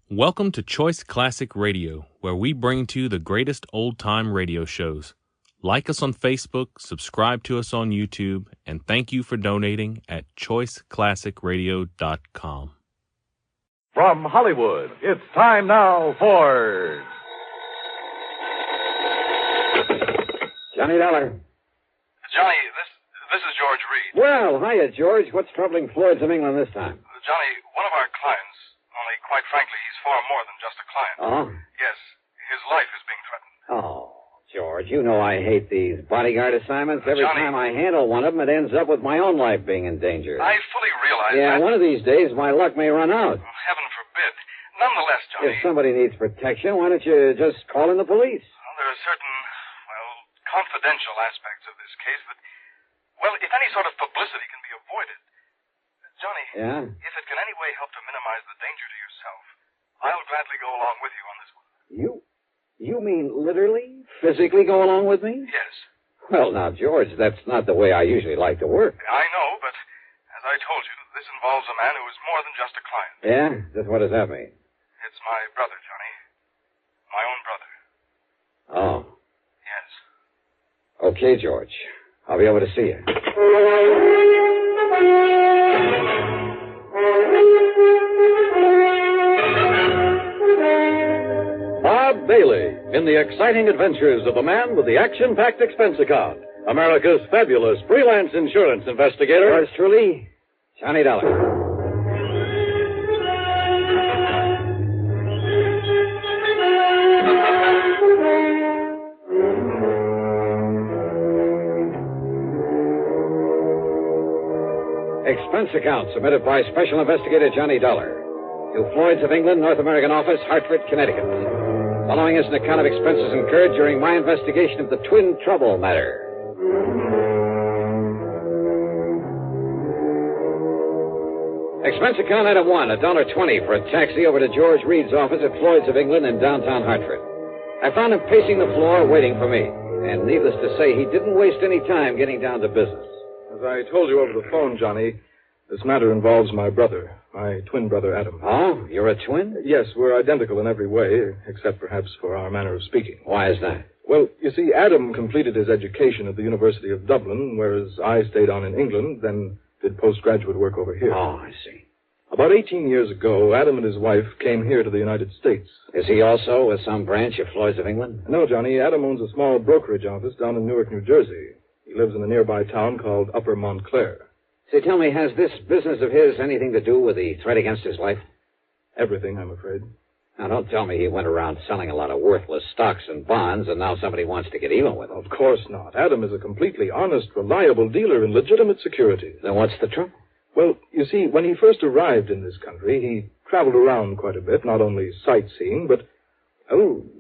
Welcome to Choice Classic Radio, where we bring to you the greatest old-time radio shows. Like us on Facebook, subscribe to us on YouTube, and thank you for donating at choiceclassicradio.com. From Hollywood, it's time now for... Johnny Dollar. Johnny, this is George Reed. Well, hiya, George. What's troubling Floyd's of England this time? Johnny, one of our clients, only quite frankly, he's far more than just a client. Oh? Yes, his life is being threatened. Oh, George, you know I hate these bodyguard assignments. Every Johnny, time I handle one of them, it ends up with my own life being in danger. I fully realize Yeah, that. one of these days my luck may run out. Heaven forbid. Nonetheless, Johnny... If somebody needs protection, why don't you just call in the police? Well, there are certain, confidential aspects of this case that, if any sort of publicity can be avoided... Johnny, Yeah? if it can any way help to minimize the danger to yourself, I'll gladly go along with you on this one. You mean literally, physically go along with me? Yes. Well, now, George, that's not the way I usually like to work. I know, but as I told you, this involves a man who is more than just a client. Yeah? Just what does that mean? It's my brother, Johnny. My own brother. Oh. Yes. Okay, George. I'll be over to see you. Bob Bailey in the exciting adventures of the man with the action-packed expense account. America's fabulous freelance insurance investigator. Yours truly, Johnny Dollar. Expense account submitted by Special Investigator Johnny Dollar to Floyd's of England, North American Office, Hartford, Connecticut. Following is an account of expenses incurred during my investigation of the Twin Trouble matter. Expense account item 1, $1.20 for a taxi over to George Reed's office at Floyd's of England in downtown Hartford. I found him pacing the floor waiting for me, and needless to say, he didn't waste any time getting down to business. As I told you over the phone, Johnny, this matter involves my brother, my twin brother, Adam. Oh, you're a twin? Yes, we're identical in every way, except perhaps for our manner of speaking. Why is that? Well, you see, Adam completed his education at the University of Dublin, whereas I stayed on in England, then did postgraduate work over here. Oh, I see. About 18 years ago, Adam and his wife came here to the United States. Is he also with some branch of Floyd's of England? No, Johnny, Adam owns a small brokerage office down in Newark, New Jersey. He lives in a nearby town called Upper Montclair. Say, tell me, has this business of his anything to do with the threat against his life? Everything, I'm afraid. Now, don't tell me he went around selling a lot of worthless stocks and bonds, and now somebody wants to get even with him. Of course not. Adam is a completely honest, reliable dealer in legitimate securities. Then what's the trouble? Well, you see, when he first arrived in this country, he traveled around quite a bit, not only sightseeing, but,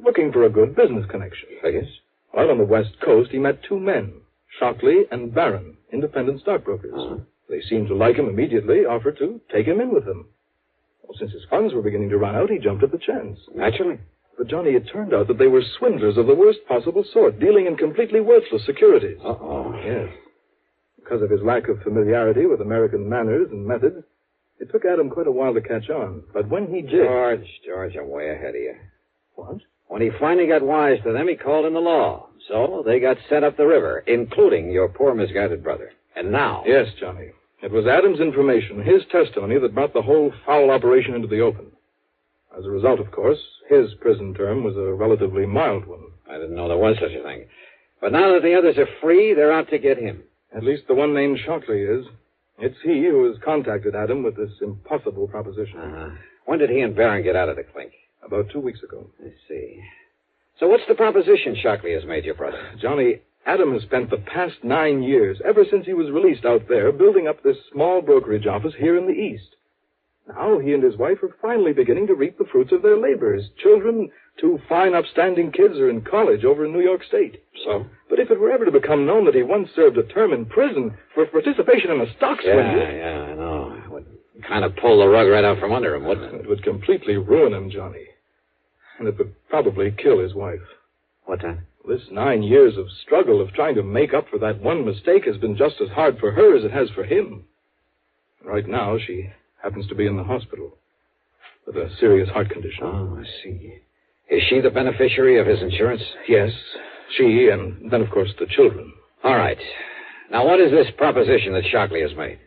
looking for a good business connection. Figures. While on the West Coast, he met two men, Shockley and Barron, independent stockbrokers. Uh-huh. They seemed to like him immediately, offered to take him in with them. Well, since his funds were beginning to run out, he jumped at the chance. Naturally. But, Johnny, it turned out that they were swindlers of the worst possible sort, dealing in completely worthless securities. Uh-oh. Yes. Because of his lack of familiarity with American manners and methods, it took Adam quite a while to catch on. But when he did... George, I'm way ahead of you. What? When he finally got wise to them, he called in the law. So they got sent up the river, including your poor misguided brother. And now... Yes, Johnny. It was Adam's information, his testimony, that brought the whole foul operation into the open. As a result, of course, his prison term was a relatively mild one. I didn't know there was such a thing. But now that the others are free, they're out to get him. At least the one named Shockley is. It's he who has contacted Adam with this impossible proposition. Uh-huh. When did he and Barron get out of the clink? About 2 weeks ago. I see. So what's the proposition Shockley has made your brother? Johnny, Adam has spent the past 9 years, ever since he was released out there, building up this small brokerage office here in the East. Now he and his wife are finally beginning to reap the fruits of their labors. Children, 2 fine, upstanding kids, are in college over in New York State. So? But if it were ever to become known that he once served a term in prison for participation in a stock swindle... Yeah, I know. It would kind of pull the rug right out from under him, wouldn't it? It would completely ruin him, Johnny. And it would probably kill his wife. What's that? This 9 years of struggle of trying to make up for that one mistake has been just as hard for her as it has for him. Right now, she happens to be in the hospital. with a serious heart condition. Oh, I see. Is she the beneficiary of his insurance? Yes, she, and then, of course, the children. All right. Now, what is this proposition that Shockley has made?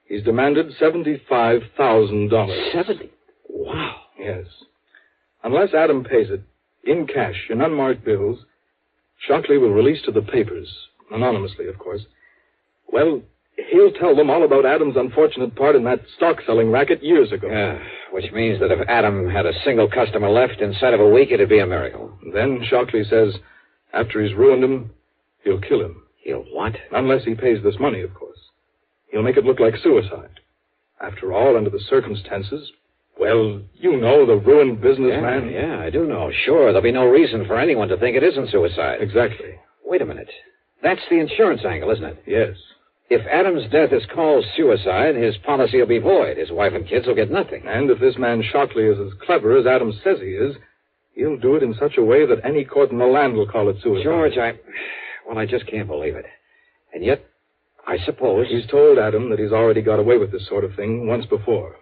He's demanded $75,000. 70? Wow. Yes. Unless Adam pays it, in cash, in unmarked bills, Shockley will release to the papers, anonymously, of course. Well, he'll tell them all about Adam's unfortunate part in that stock-selling racket years ago. Yeah, which means that if Adam had a single customer left inside of a week, it'd be a miracle. Then Shockley says, after he's ruined him, he'll kill him. He'll what? Unless he pays this money, of course. He'll make it look like suicide. After all, under the circumstances, well, you know, the ruined businessman. Yeah, I do know. Sure, there'll be no reason for anyone to think it isn't suicide. Exactly. Wait a minute. That's the insurance angle, isn't it? Yes. If Adam's death is called suicide, his policy will be void. His wife and kids will get nothing. And if this man Shockley is as clever as Adam says he is, he'll do it in such a way that any court in the land will call it suicide. George, I just can't believe it. And yet, I suppose... He's told Adam that he's already got away with this sort of thing once before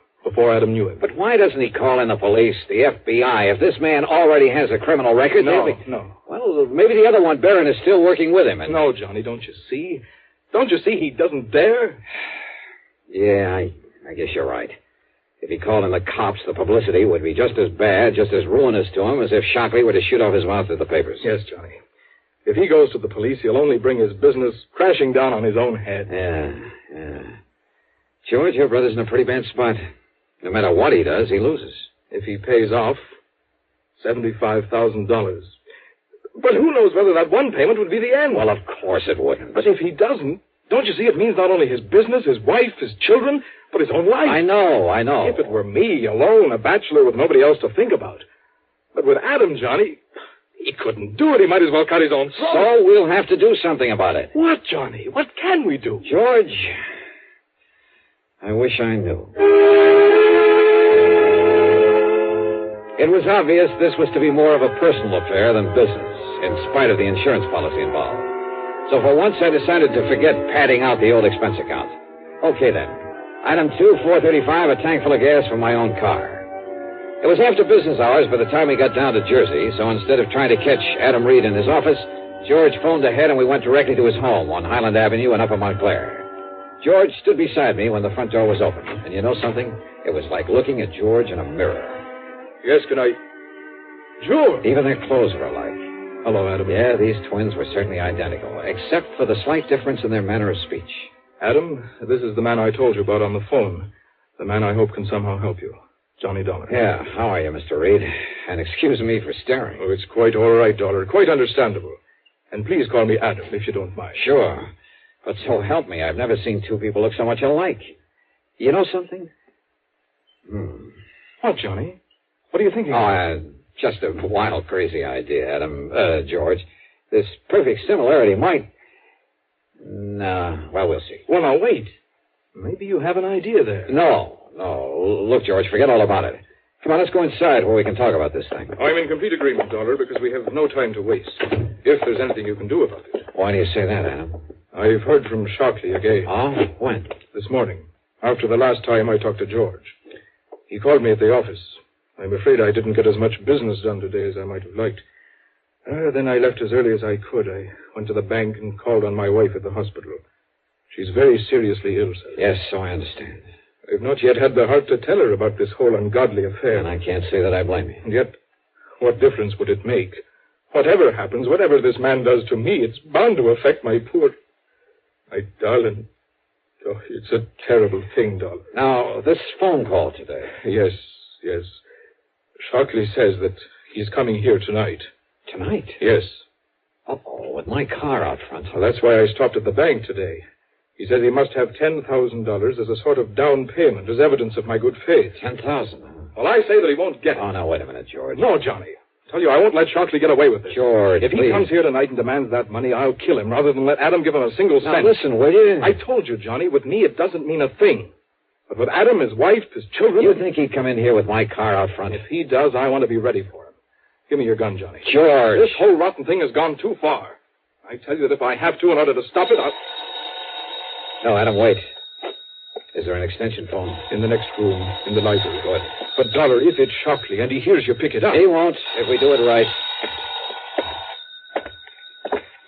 Adam knew him. But why doesn't he call in the police, the FBI? If this man already has a criminal record... No. Well, maybe the other one, Barron, is still working with him. No, Johnny, don't you see? Don't you see he doesn't dare? Yeah, I guess you're right. If he called in the cops, the publicity would be just as bad, just as ruinous to him as if Shockley were to shoot off his mouth at the papers. Yes, Johnny. If he goes to the police, he'll only bring his business crashing down on his own head. Yeah. George, your brother's in a pretty bad spot. No matter what he does, he loses. If he pays off, $75,000. But who knows whether that one payment would be the end? Well, of course it wouldn't. But if he doesn't, don't you see it means not only his business, his wife, his children, but his own life? I know. If it were me, alone, a bachelor with nobody else to think about. But with Adam, Johnny, he couldn't do it. He might as well cut his own throat. So we'll have to do something about it. What, Johnny? What can we do? George, I wish I knew. It was obvious this was to be more of a personal affair than business, in spite of the insurance policy involved. So for once, I decided to forget padding out the old expense account. Okay, then. Item 2, $4.35, a tank full of gas for my own car. It was after business hours by the time we got down to Jersey, so instead of trying to catch Adam Reed in his office, George phoned ahead and we went directly to his home on Highland Avenue in Upper Montclair. George stood beside me when the front door was open. And you know something? It was like looking at George in a mirror. Yes, can I... George! Even their clothes were alike. Hello, Adam. Yeah, these twins were certainly identical, except for the slight difference in their manner of speech. Adam, this is the man I told you about on the phone. The man I hope can somehow help you. Johnny Dollar. Yeah, how are you, Mr. Reed? And excuse me for staring. Oh, it's quite all right, Dollar. Quite understandable. And please call me Adam, if you don't mind. Sure. But so help me, I've never seen two people look so much alike. You know something? What, Johnny? What are you thinking? Just a wild, crazy idea, Adam. George. This perfect similarity might... No, well, we'll see. Well, now, wait. Maybe you have an idea there. No. Look, George, forget all about it. Come on, let's go inside where we can talk about this thing. I'm in complete agreement, Dollar, because we have no time to waste. If there's anything you can do about it. Why do you say that, Adam? I've heard from Shockley again. Oh? When? This morning, after the last time I talked to George. He called me at the office. I'm afraid I didn't get as much business done today as I might have liked. Then I left as early as I could. I went to the bank and called on my wife at the hospital. She's very seriously ill, sir. Yes, so I understand. I've not yet had the heart to tell her about this whole ungodly affair. And I can't say that I blame you. And yet, what difference would it make? Whatever happens, whatever this man does to me, it's bound to affect my darling. Oh, it's a terrible thing, Dollar. Now, this phone call today. Yes. Shockley says that he's coming here tonight. Tonight? Yes. Uh-oh, with my car out front. Well, that's why I stopped at the bank today. He says he must have $10,000 as a sort of down payment, as evidence of my good faith. $10,000, huh? Well, I say that he won't get it. Oh, now, wait a minute, George. No, Johnny. I tell you, I won't let Shockley get away with this. George, if please. he comes here tonight and demands that money, I'll kill him rather than let Adam give him a single cent. Now, listen, will you? I told you, Johnny, with me it doesn't mean a thing. But with Adam, his wife, his children... You think he'd come in here with my car out front? If he does, I want to be ready for him. Give me your gun, Johnny. George. This whole rotten thing has gone too far. I tell you that if I have to in order to stop it, I'll... No, Adam, wait. Is there an extension phone? In the next room, in the library. Good. But, Dollar, if it's Shockley and he hears you pick it up... He won't, if we do it right.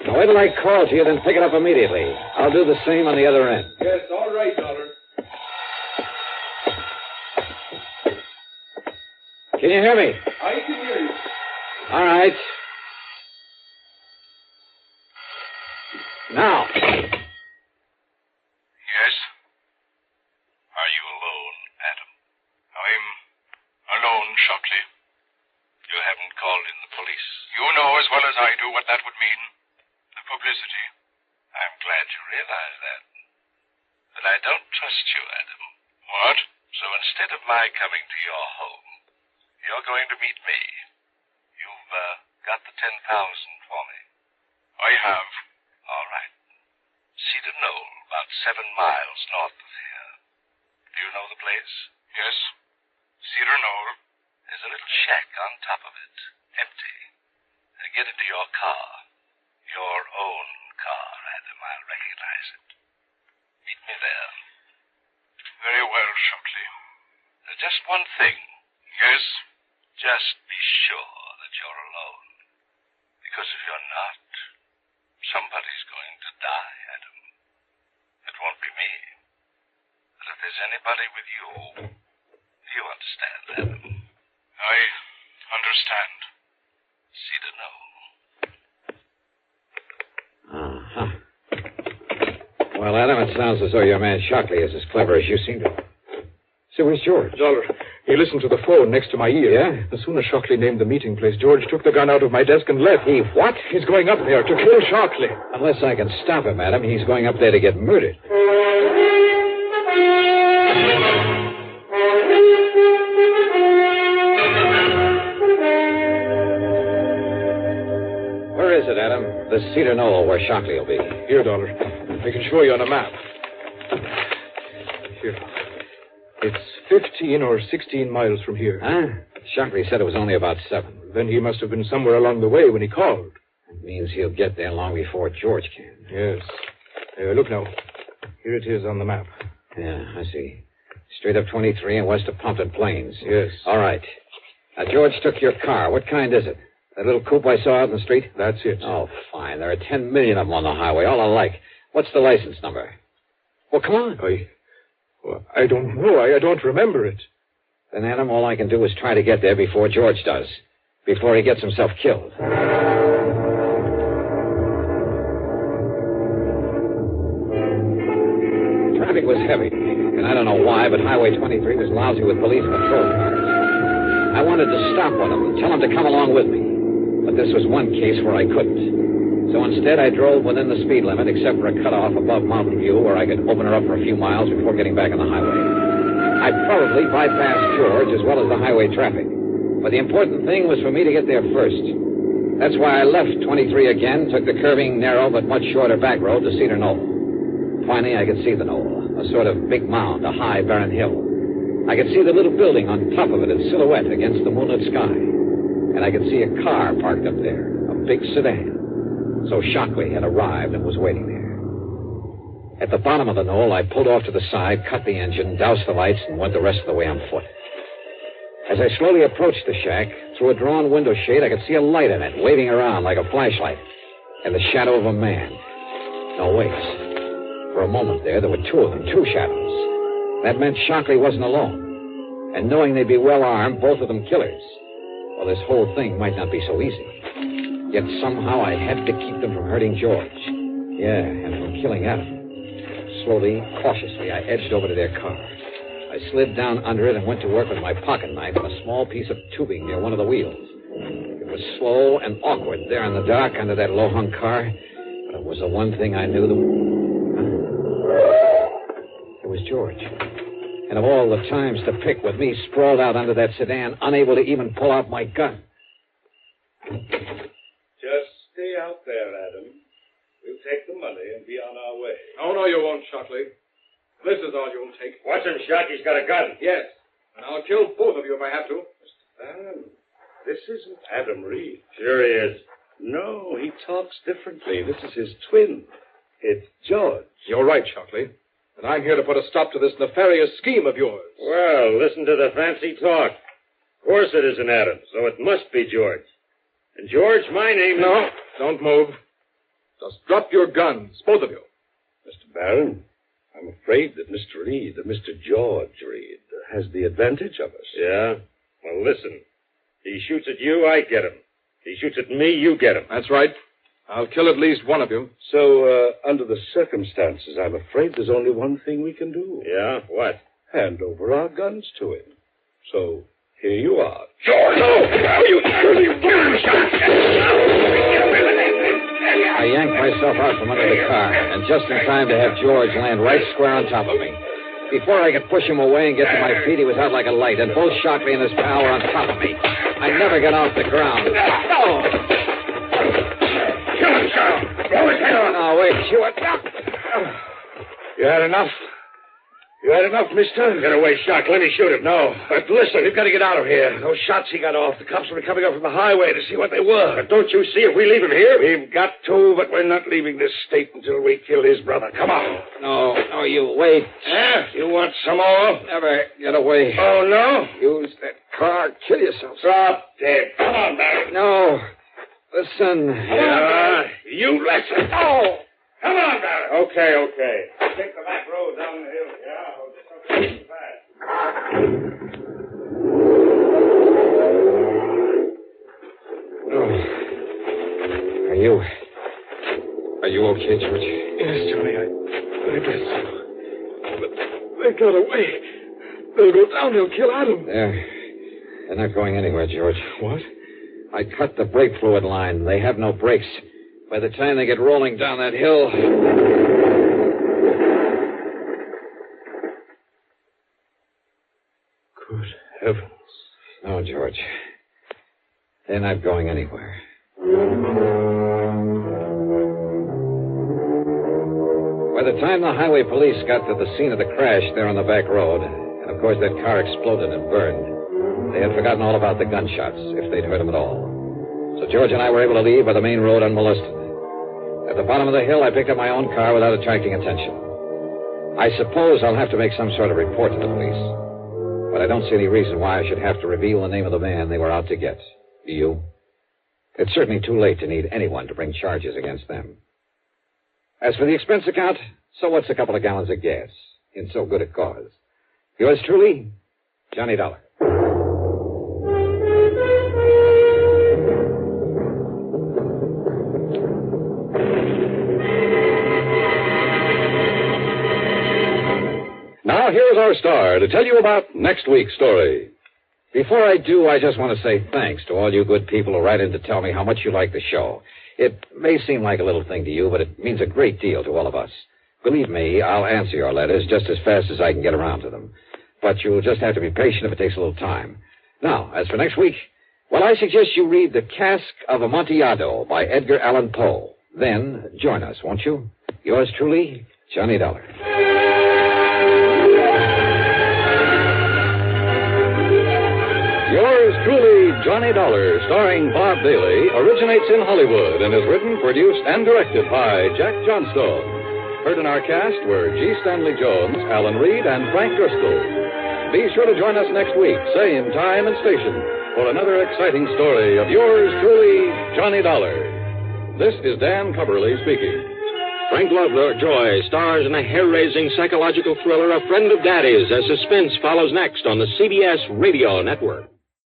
Now, wait till I call to you, then pick it up immediately. I'll do the same on the other end. Yes, all right, Dollar. Can you hear me? I can hear you. All right. Now. Yes? Are you alone, Adam? I'm alone, Shockley. You haven't called in the police. You know as well as I do what that would mean. The publicity. I'm glad you realize that. But I don't trust you, Adam. What? So instead of my coming to your home, you're going to meet me. You've got the 10,000 for me. I have. All right. Cedar Knoll, about 7 miles north of here. Do you know the place? Yes. Cedar Knoll. There's a little shack on top of it, empty. Get into your car. Your own car, Adam. I'll recognize it. Meet me there. Very well, Shockley. Just one thing. Yes? Just be sure that you're alone. Because if you're not, somebody's going to die, Adam. It won't be me. But if there's anybody with you, you understand, Adam. I understand. Cedar Knoll. Uh-huh. Well, Adam, it sounds as though your man Shockley is as clever as you seem to. So where's George? Dollar, he listened to the phone next to my ear. Yeah? As soon as Shockley named the meeting place, George took the gun out of my desk and left. He what? He's going up there to kill Shockley. Unless I can stop him, Adam, he's going up there to get murdered. Where is it, Adam? The Cedar Knoll, where Shockley will be. Here, Dollar. I can show you on a map. Here. It's 15 or 16 miles from here. Huh? Shockley said it was only about 7. Then he must have been somewhere along the way when he called. That means he'll get there long before George can. Yes. Look now. Here it is on the map. Yeah, I see. Straight up 23 and west of Pompton Plains. Yes. All right. Now, George took your car. What kind is it? That little coupe I saw out in the street? That's it. Oh, fine. There are 10 million of them on the highway, all alike. What's the license number? Well, come on. I don't know. I don't remember it. Then, Adam, all I can do is try to get there before George does. Before he gets himself killed. Traffic was heavy, and I don't know why, but Highway 23 was lousy with police patrol cars. I wanted to stop one of them, tell them to come along with me. But this was one case where I couldn't. So instead, I drove within the speed limit, except for a cutoff above Mountain View where I could open her up for a few miles before getting back on the highway. I probably bypassed George as well as the highway traffic. But the important thing was for me to get there first. That's why I left 23 again, took the curving, narrow, but much shorter back road to Cedar Knoll. Finally, I could see the knoll, a sort of big mound, a high, barren hill. I could see the little building on top of it in silhouette against the moonlit sky. And I could see a car parked up there, a big sedan. So Shockley had arrived and was waiting there. At the bottom of the knoll, I pulled off to the side, cut the engine, doused the lights, and went the rest of the way on foot. As I slowly approached the shack, through a drawn window shade, I could see a light in it, waving around like a flashlight, and the shadow of a man. No, wait. For a moment there were two of them, two shadows. That meant Shockley wasn't alone. And knowing they'd be well armed, both of them killers. Well, this whole thing might not be so easy. Yet somehow I had to keep them from hurting George. Yeah, and from killing Adam. Slowly, cautiously, I edged over to their car. I slid down under it and went to work with my pocket knife and a small piece of tubing near one of the wheels. It was slow and awkward there in the dark under that low-hung car, but it was the one thing I knew. It was George. And of all the times to pick with me sprawled out under that sedan, unable to even pull out my gun. Just stay out there, Adam. We'll take the money and be on our way. Oh, no, you won't, Shockley. This is all you'll take. Watch him, Shock. He's got a gun. Yes. And I'll kill both of you if I have to. Adam, this isn't Adam Reed. Sure he is. No, he talks differently. This is his twin. It's George. You're right, Shockley. And I'm here to put a stop to this nefarious scheme of yours. Well, listen to the fancy talk. Of course it isn't Adam, so it must be George. And George, my name is... No, don't move. Just drop your guns, both of you. Mr. Barron, I'm afraid that Mr. Reed, Mr. George Reed, has the advantage of us. Yeah? Well, listen. He shoots at you, I get him. He shoots at me, you get him. That's right. I'll kill at least one of you. So, under the circumstances, I'm afraid there's only one thing we can do. Yeah? What? Hand over our guns to him. So, here you are. George! No! You I yanked myself out from under the car, and just in time to have George land right square on top of me. Before I could push him away and get to my feet, he was out like a light, and both Shockley and his pal were on top of me. I never got off the ground. No! Kill him, Charles! Blow his head off! No, wait, Hewitt. You had enough? You had enough, mister? Get away, Shock. Let me shoot him. No, but listen, we've got to get out of here. Those shots he got off, the cops will be coming up from the highway to see what they were. But don't you see if we leave him here? We've got to, but we're not leaving this state until we kill his brother. Come on. No, you wait. You want some more? Never get away. Oh, no? Use that car. Kill yourself. Drop dead. Come on, Barry. No. Listen. Yeah, you listen. Oh! Come on, Barry. Okay. Take the back road down the hill. Yeah, hold this up fast. Are you okay, George? Yes, Johnny, I guess so. But they got away. They'll go down. They'll kill Adam. They're not going anywhere, George. What? I cut the brake fluid line. They have no brakes. By the time they get rolling down that hill... Good heavens. No, George. They're not going anywhere. By the time the highway police got to the scene of the crash there on the back road, and of course that car exploded and burned, they had forgotten all about the gunshots, if they'd heard them at all. So George and I were able to leave by the main road unmolested. At the bottom of the hill, I picked up my own car without attracting attention. I suppose I'll have to make some sort of report to the police. But I don't see any reason why I should have to reveal the name of the man they were out to get. Do you? It's certainly too late to need anyone to bring charges against them. As for the expense account, so what's a couple of gallons of gas in so good a cause? Yours truly, Johnny Dollar. Now, here's our star to tell you about next week's story. Before I do, I just want to say thanks to all you good people who write in to tell me how much you like the show. It may seem like a little thing to you, but it means a great deal to all of us. Believe me, I'll answer your letters just as fast as I can get around to them. But you'll just have to be patient if it takes a little time. Now, as for next week, well, I suggest you read The Cask of Amontillado by Edgar Allan Poe. Then join us, won't you? Yours truly, Johnny Dollar. Yours truly, Johnny Dollar, starring Bob Bailey, originates in Hollywood and is written, produced, and directed by Jack Johnstone. Heard in our cast were G. Stanley Jones, Alan Reed, and Frank Driscoll. Be sure to join us next week, same time and station, for another exciting story of yours truly, Johnny Dollar. This is Dan Coverly speaking. Frank Lovejoy stars in a hair-raising psychological thriller, A Friend of Daddy's, as suspense follows next on the CBS Radio Network.